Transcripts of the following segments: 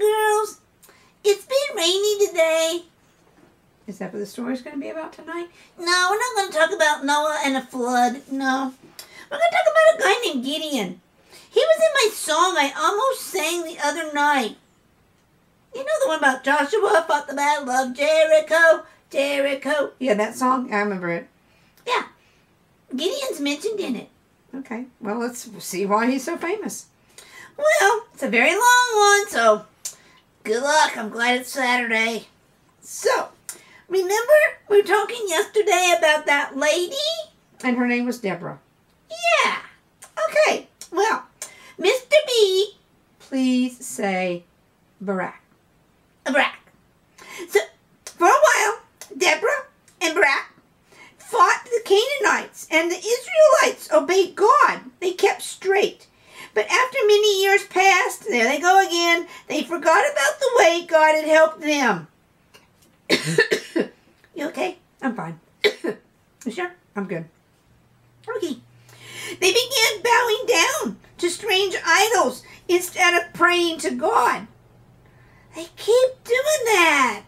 girls. It's been rainy today. Is that what the story's going to be about tonight? No, we're not going to talk about Noah and a flood. No. We're going to talk about a guy named Gideon. He was in my song I almost sang the other night. You know the one about Joshua fought the battle of Jericho, Jericho. Yeah, that song? I remember it. Yeah. Gideon's mentioned in it. Okay. Well, let's see why he's so famous. Well, it's a very long one, so good luck. I'm glad it's Saturday. So, remember we were talking yesterday about that lady? And her name was Deborah. Yeah. Okay. Well, Mr. B. Please say Barak. Barak. So, for a while, Deborah and Barak fought the Canaanites, and the Israelites obeyed God. They kept straight. But after many years passed, there they go again, they forgot about the way God had helped them. You okay? I'm fine. You sure? I'm good. Okay. They began bowing down to strange idols instead of praying to God. They keep doing that.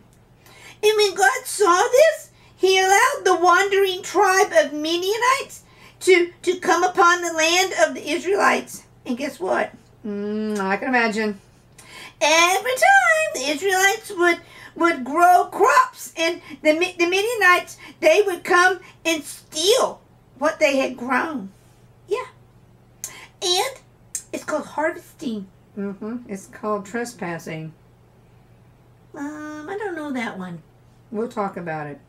And when God saw this, he allowed the wandering tribe of Midianites to come upon the land of the Israelites. And guess what? I can imagine. Every time the Israelites would grow crops, and the Midianites, they would come and steal what they had grown. Yeah. And it's called harvesting. It's called trespassing. I don't know that one. We'll talk about it.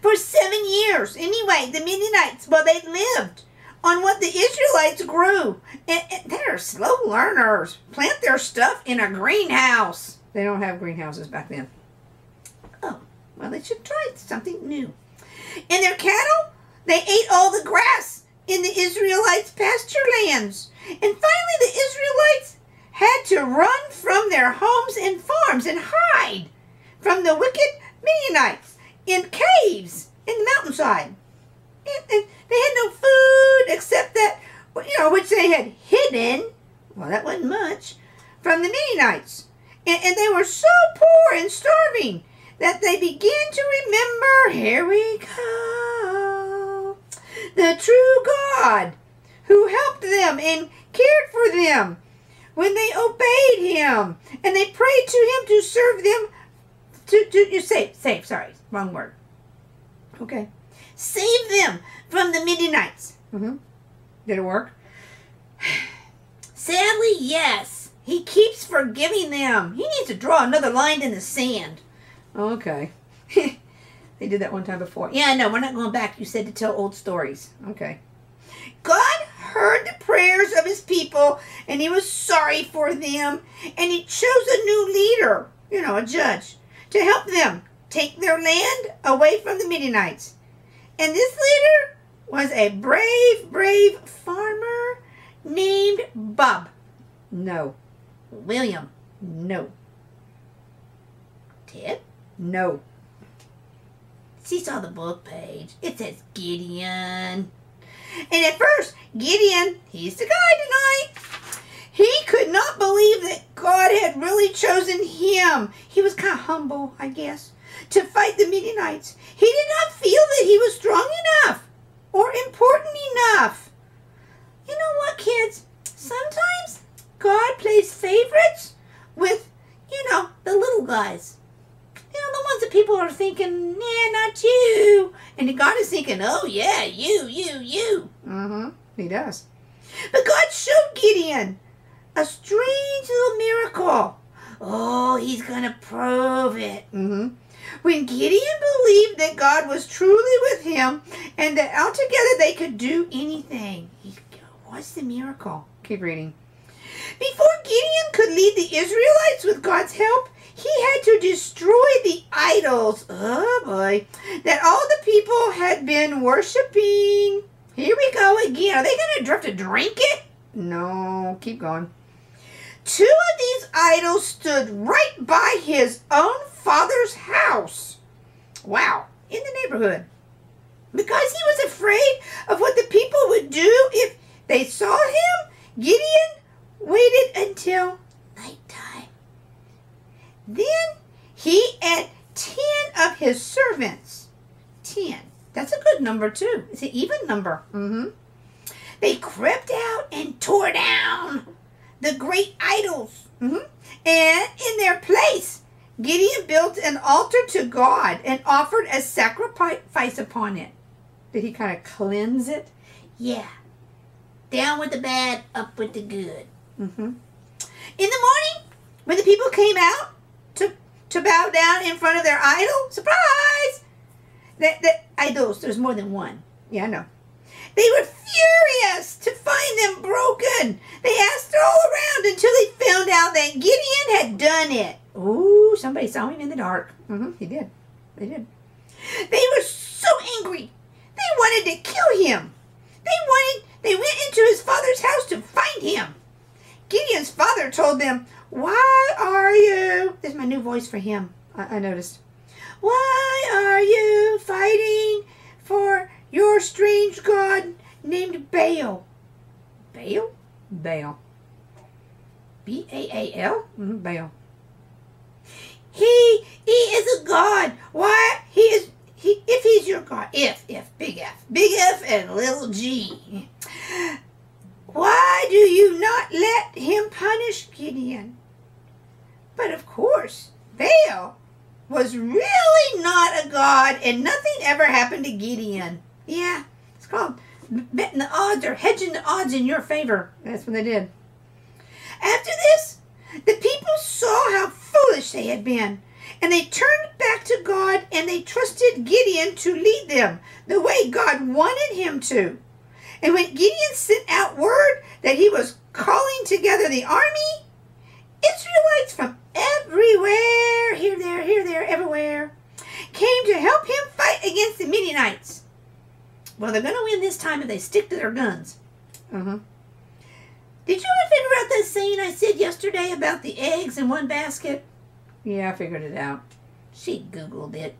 For 7 years, anyway, the Midianites, well, they lived on what the Israelites grew. And they're slow learners. Plant their stuff in a greenhouse. They don't have greenhouses back then. Oh, well, they should try something new. And their cattle, they ate all the grass in the Israelites' pasture lands. And finally, the Israelites had to run from their homes and farms and hide from the wicked Midianites in caves in the mountainside. And they had no food except that, which they had hidden, well, that wasn't much, from the Midianites. And they were so poor and starving that they began to remember, here we go, the true God who helped them and cared for them when they obeyed him. And they prayed to him to serve them, save, wrong word. Okay. Save them from the Midianites. Did it work? Sadly, yes. He keeps forgiving them. He needs to draw another line in the sand. Okay. They did that one time before. Yeah, no, we're not going back. You said to tell old stories. Okay. God heard the prayers of his people, and he was sorry for them, and he chose a new leader, a judge, to help them take their land away from the Midianites. And this leader was a brave farmer named Bob. No. William. No. Ted? No. She saw the book page. It says Gideon. And at first, Gideon, he's the guy tonight. He could not believe that God had really chosen him. He was kind of humble, I guess, to fight the Midianites. He did not feel that he was strong enough or important enough. You know what, kids? Sometimes God plays favorites with, the little guys. The ones that people are thinking, yeah, not you. And God is thinking, oh, yeah, you. He does. But God showed Gideon a strange little miracle. Oh, he's going to prove it. When Gideon believed that God was truly with him and that altogether they could do anything. What's the miracle? Keep reading. Before Gideon could lead the Israelites with God's help, he had to destroy the idols, oh boy, that all the people had been worshiping. Here we go again. Are they going to have to drink it? No, keep going. 2 of these idols stood right by his own father's house. Wow, in the neighborhood. Because he was afraid of what the people would do if they saw him, Gideon waited until nighttime. Then he and 10 of his servants. 10. That's a good number, too. It's an even number. They crept out and tore down the great idols. And in their place, Gideon built an altar to God and offered a sacrifice upon it. Did he kind of cleanse it? Yeah. Down with the bad, up with the good. In the morning, when the people came out to bow down in front of their idol, surprise! The idols, there's more than one. Yeah, I know. They were furious to find them broken. They asked all around until they found out that Gideon had done it. Ooh, somebody saw him in the dark. He did. They did. They were so angry. They wanted to kill him. They went into his father's house to find him. Gideon's father told them, "Why are you..." This is my new voice for him. I noticed. "Why are you fighting for your strange god named Baal?" Baal? Baal. B-A-A-L? Baal. He is a god. Why? If he's your god, big F and little G. Why do you not let him punish Gideon? But of course, Baal was really not a god, and nothing ever happened to Gideon. Yeah, it's called betting the odds or hedging the odds in your favor. That's what they did. After this, the people saw how foolish they had been, and they turned back to God, and they trusted Gideon to lead them the way God wanted him to. And when Gideon sent out word that he was calling together the army, Israelites from everywhere, here, there, everywhere, came to help him fight against the Midianites. Well, they're going to win this time if they stick to their guns. Did you ever figure out that saying I said yesterday about the eggs in one basket? Yeah, I figured it out. She Googled it.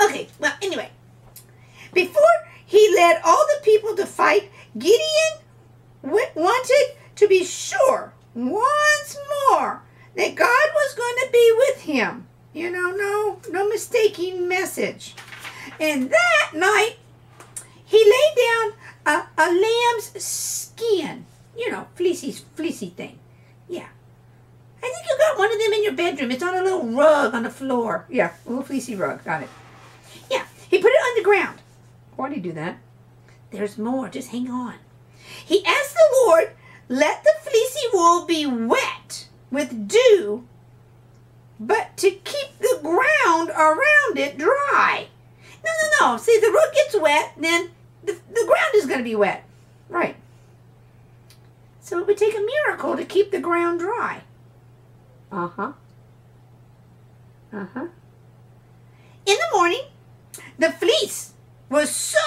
Okay, well, anyway. Before he led all the people to fight, Gideon wanted to be sure once more that God was going to be with him. You know, no mistaking message. And that night, he laid down a lamb's skin. You know, fleecy thing. Yeah. I think you got one of them in your bedroom. It's on a little rug on the floor. Yeah, a little fleecy rug. Got it. Yeah. He put it on the ground. Why did he do that? There's more. Just hang on. He asked the Lord, let the fleecy wool be wet with dew, but to keep the ground around it dry. No. See, the rug gets wet, then the ground is going to be wet. Right. So it would take a miracle to keep the ground dry. Uh-huh. In the morning, the fleece was so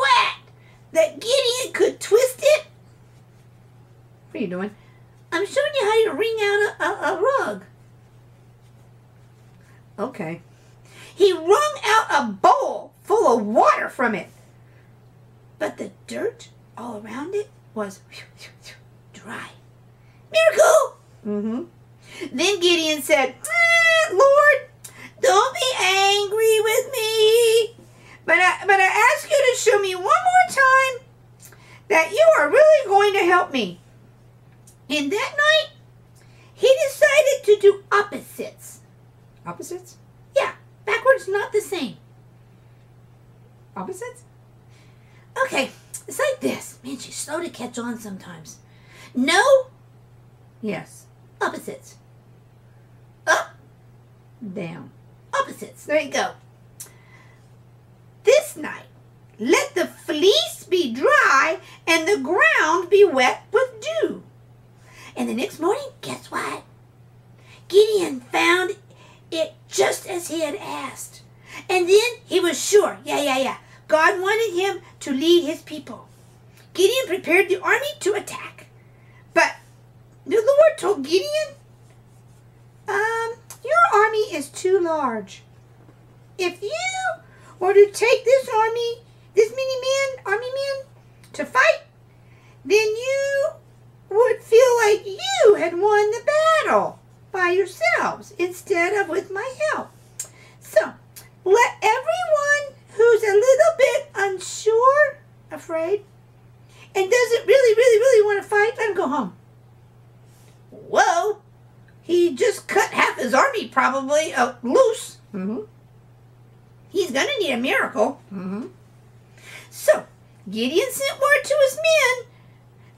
wet that Gideon could twist it. What are you doing? I'm showing you how to wring out a rug. Okay. He wrung out a bowl full of water from it. But the dirt all around it was dry. Miracle! Then Gideon said, Lord, don't be angry with me, but I ask you to show me one more time that you are really going to help me. And that night, he decided to do opposites. Opposites? Yeah, backwards, not the same. Opposites? Okay, it's like this. Man, she's slow to catch on sometimes. No. Yes. Opposites. Up. Down. Opposites. There you go. This night, let the fleece be dry and the ground be wet with dew. And the next morning, guess what? Gideon found it just as he had asked. And then he was sure, God wanted him to lead his people. Gideon prepared the army to attack. But the Lord told Gideon, your army is too large. If you were to take this army, this army men, to fight, then you would feel like you had won the battle. by yourselves instead of with my help. So, let everyone who's a little bit unsure, afraid, and doesn't really want to fight, let him go home. Whoa! He just cut half his army probably loose. Mm-hmm. He's going to need a miracle. Mm-hmm. So, Gideon sent word to his men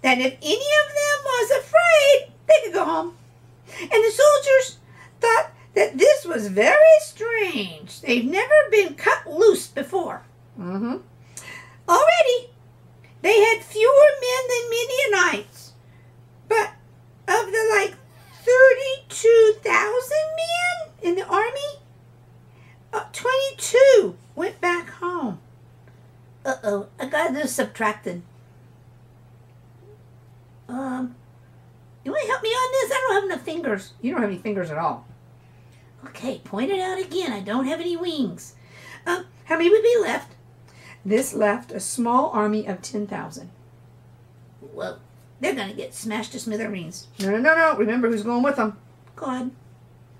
that if any of them was afraid, they could go home. And the soldiers thought that this was very strange. They've never been cut loose before. Mm-hmm. Already, they had fewer men than Midianites. But of the 32,000 men in the army, 22 went back home. Uh-oh, I got this subtracted. You want to help me on this? I don't have enough fingers. You don't have any fingers at all. Okay, point it out again. I don't have any wings. How many would be left? This left a small army of 10,000. Well, they're going to get smashed to smithereens. No. Remember who's going with them. God.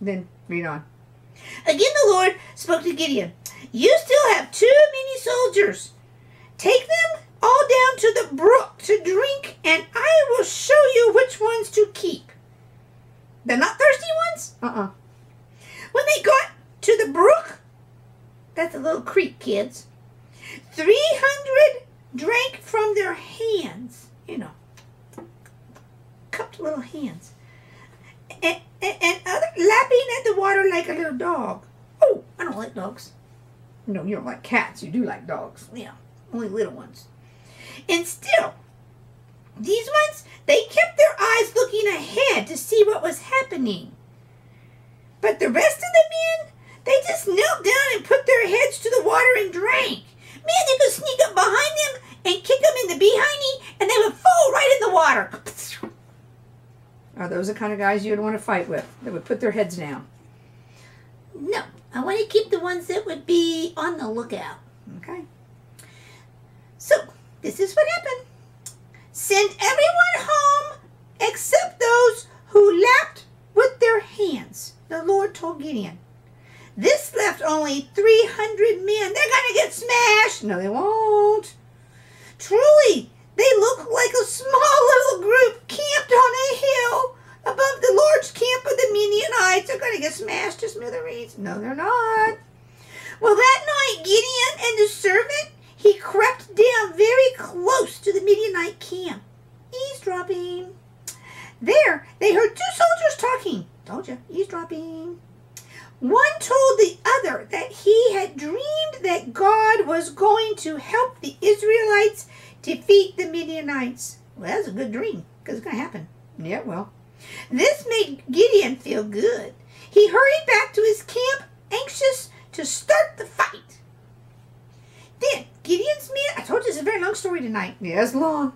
Then read on. Again the Lord spoke to Gideon. You still have too many soldiers. Take them all down to the brook to drink, and I will show you which ones to keep. The not thirsty ones? Uh-uh. When they got to the brook, that's a little creek, kids, 300 drank from their hands. You know, cupped little hands. And other lapping at the water like a little dog. Oh, I don't like dogs. No, you don't like cats. You do like dogs. Yeah, only little ones. And still, these ones, they kept their eyes looking ahead to see what was happening. But the rest of the men, they just knelt down and put their heads to the water and drank. Man, they could sneak up behind them and kick them in the behindy, and they would fall right in the water. Are those the kind of guys you'd want to fight with? That would put their heads down? No, I want to keep the ones that would be on the lookout. Okay. So, this is what happened. Send everyone home except those who lapped with their hands, the Lord told Gideon. This left only 300 men. They're going to get smashed. No, they won't. Truly, they look like a small little group camped on a hill above the large camp of the Midianites. They're going to get smashed to smithereens. No, they're not. Well, that night, Gideon and the servant, he crept down very close to the Midianite camp, eavesdropping. There, they heard two soldiers talking. Told you, eavesdropping. One told the other that he had dreamed that God was going to help the Israelites defeat the Midianites. Well, that's a good dream, because it's going to happen. Yeah, well. This made Gideon feel good. He hurried back to his camp, anxious to start the fight. Then, Gideon's men, I told you it's a very long story tonight. Yeah, it's long.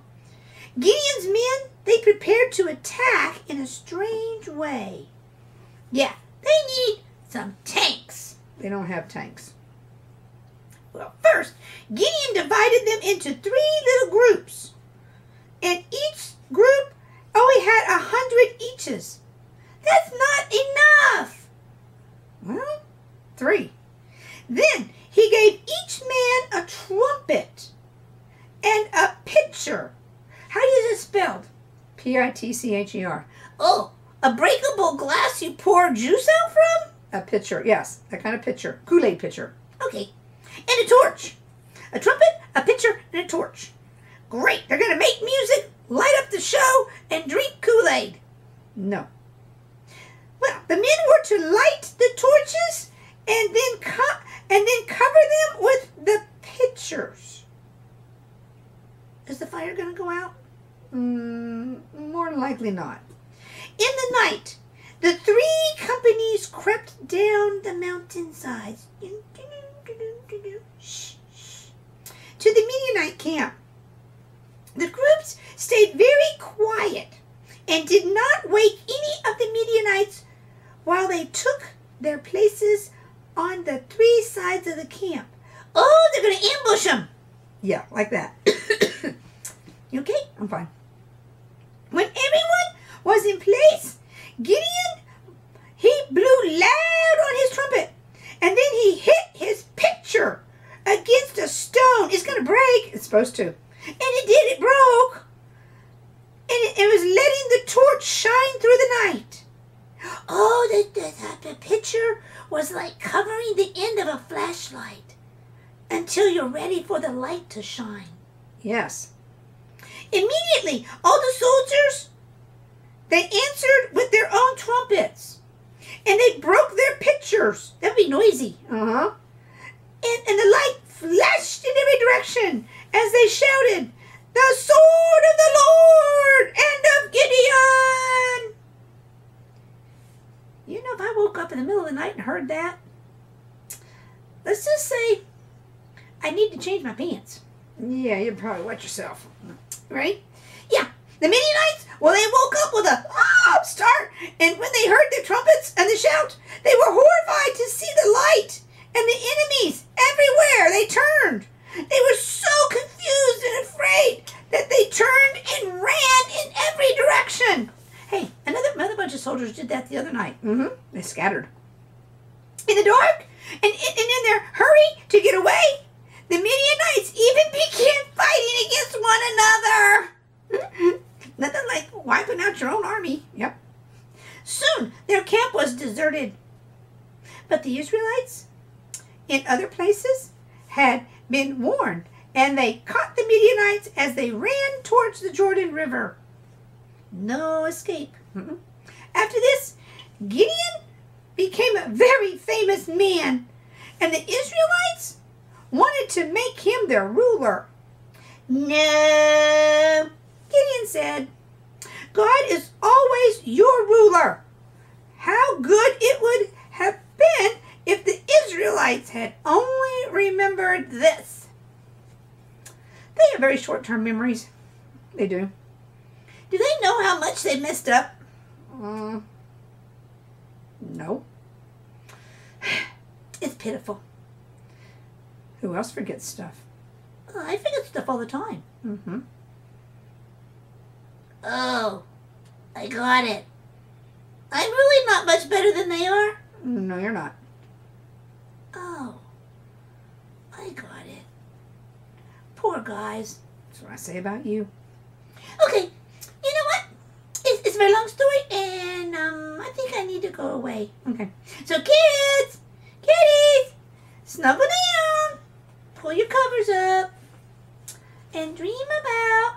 Gideon's men, they prepared to attack in a strange way. Yeah, they need some tanks. They don't have tanks. Well, first, Gideon divided them into 3 little groups. And each group only had 100 eaches. That's not enough. Well, 3. Then he gave each man a trumpet and a pitcher. How is it spelled? Pitcher. Oh, a breakable glass you pour juice out from? A pitcher, yes. That kind of pitcher. Kool-Aid pitcher. Okay. And a torch. A trumpet, a pitcher, and a torch. Great. They're going to make music, light up the show, and drink Kool-Aid. No. Well, the men were to light the torches and then cover them with the pitchers. Is the fire going to go out? More than likely not. In the night, the 3 companies crept down the mountainsides to the Midianite camp. The groups stayed very quiet and did not wake any of the Midianites while they took their places on the 3 sides of the camp. Oh, they're going to ambush them. Yeah, like that. You okay? I'm fine. When everyone was in place, Gideon supposed to. And it did. It broke. And it was letting the torch shine through the night. Oh, the picture was like covering the end of a flashlight until you're ready for the light to shine. Yes. Immediately, all the soldiers, they answered with their own trumpets. And they broke their pictures. That'd be noisy. Uh-huh. And the light flashed in every direction as they shouted, "The sword of the Lord and of Gideon!" You know, if I woke up in the middle of the night and heard that, let's just say I need to change my pants. Yeah, you'd probably wet yourself. Right? Yeah. The Midianites, well, they woke up with a start, and when they heard the trumpets and the shout, they were horrified to see the light and the enemies everywhere. They turned. They were so confused and afraid that they turned and ran in every direction. Hey, another bunch of soldiers did that the other night. Mm-hmm. They scattered. In the dark, and in their hurry to get away, the Midianites even began fighting against one another. Nothing like wiping out your own army. Yep. Soon, their camp was deserted. But the Israelites, in other places, had been warned, and they caught the Midianites as they ran towards the Jordan River. No escape. Mm-mm. After this, Gideon became a very famous man, and the Israelites wanted to make him their ruler. No, Gideon said, God is always your ruler. How good it would have been if the Israelites had only remembered this. They have very short-term memories. They do. Do they know how much they messed up? No. It's pitiful. Who else forgets stuff? I forget stuff all the time. Mm-hmm. Oh, I got it. I'm really not much better than they are. No, you're not. Oh, I got it. Poor guys. That's what I say about you. Okay, you know what? It's a very long story, and I think I need to go away. Okay. So kitties, snuggle down, pull your covers up, and dream about